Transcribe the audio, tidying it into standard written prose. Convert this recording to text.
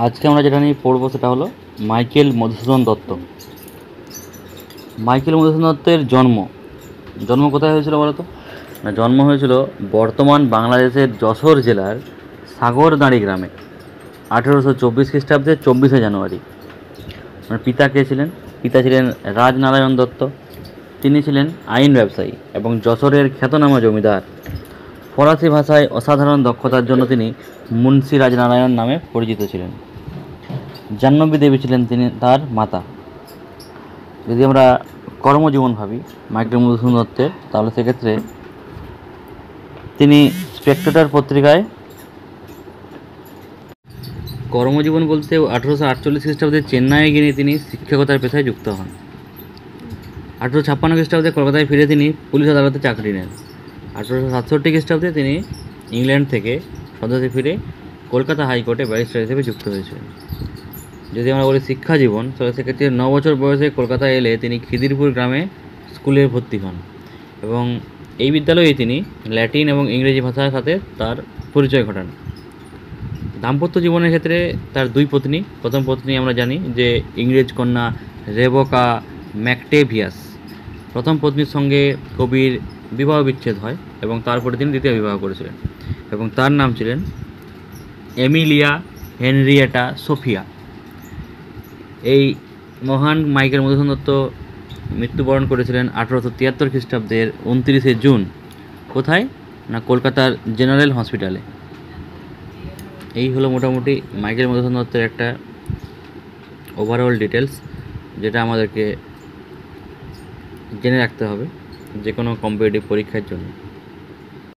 আজকে আমরা যেটা নিয়ে পড়বো সেটা হলো মাইকেল মধুসূদন দত্ত। মাইকেল মধুসূদন দত্তের জন্ম কোথায় হয়েছিল বলো তো? না, জন্ম হয়েছিল বর্তমান বাংলাদেশের যশোর জেলার সাগরদাঁড়ি গ্রামে 1824 খ্রিস্টাব্দে 24শে জানুয়ারি। পিতা কে ছিলেন? পিতা ছিলেন রাজনারায়ণ দত্ত। তিনি ছিলেন আইন ব্যবসায়ী এবং যশোরের খ্যাতনামা জমিদার। ফরাসি ভাষায় অসাধারণ দক্ষতার জন্য তিনি মুন্সি রাজনারায়ণ নামে পরিচিত ছিলেন। জাহ্নবী দেবী ছিলেন তিনি তার মাতা। যদি আমরা কর্মজীবন ভাবি মাইকেল মধুসূদন দত্তের, তাহলে সেক্ষেত্রে তিনি স্পেক্টেটর পত্রিকায় কর্মজীবন বলতে 1848 খ্রিস্টাব্দে চেন্নাইয়ে গিয়ে তিনি শিক্ষকতার পেশায় যুক্ত হন। 1856 খ্রিস্টাব্দে কলকাতায় ফিরে তিনি পুলিশ আদালতে চাকরি নেন। 1867 খ্রিস্টাব্দে তিনি ইংল্যান্ড থেকে স্বদেশে ফিরে কলকাতা হাইকোর্টে ব্যারিস্টার হিসেবে যুক্ত হয়েছিলেন। যদি আমরা বলি শিক্ষা জীবন, তাহলে সেক্ষেত্রে 9 বছর বয়সে কলকাতায় এলে তিনি খিদিরপুর গ্রামে স্কুলে ভর্তি হন এবং এই বিদ্যালয়ে তিনি ল্যাটিন এবং ইংরেজি ভাষার সাথে তার পরিচয় ঘটান। দাম্পত্য জীবনের ক্ষেত্রে তার দুই পত্নী। প্রথম পত্নী আমরা জানি যে ইংরেজ কন্যা রেবেকা ম্যাকটেভিয়াস। প্রথম পত্নীর সঙ্গে কবির বিবাহ বিচ্ছেদ হয় এবং তারপরে তিনি দ্বিতীয় বিবাহ করেছিলেন এবং তার নাম ছিলেন এমিলিয়া হেনরিয়েটা সোফিয়া। এই মহান মাইকেল মধুসূদন দত্ত মৃত্যুবরণ করেছিলেন 1873 খ্রিস্টাব্দের 29শে জুন। কোথায়? না, কলকাতার জেনারেল হসপিটালে। এই হলো মোটামুটি মাইকেল মধুসূদন দত্তের একটা ওভারঅল ডিটেলস, যেটা আমাদেরকে জেনে রাখতে হবে যে কোনো কম্পিটিটিভ পরীক্ষার জন্য।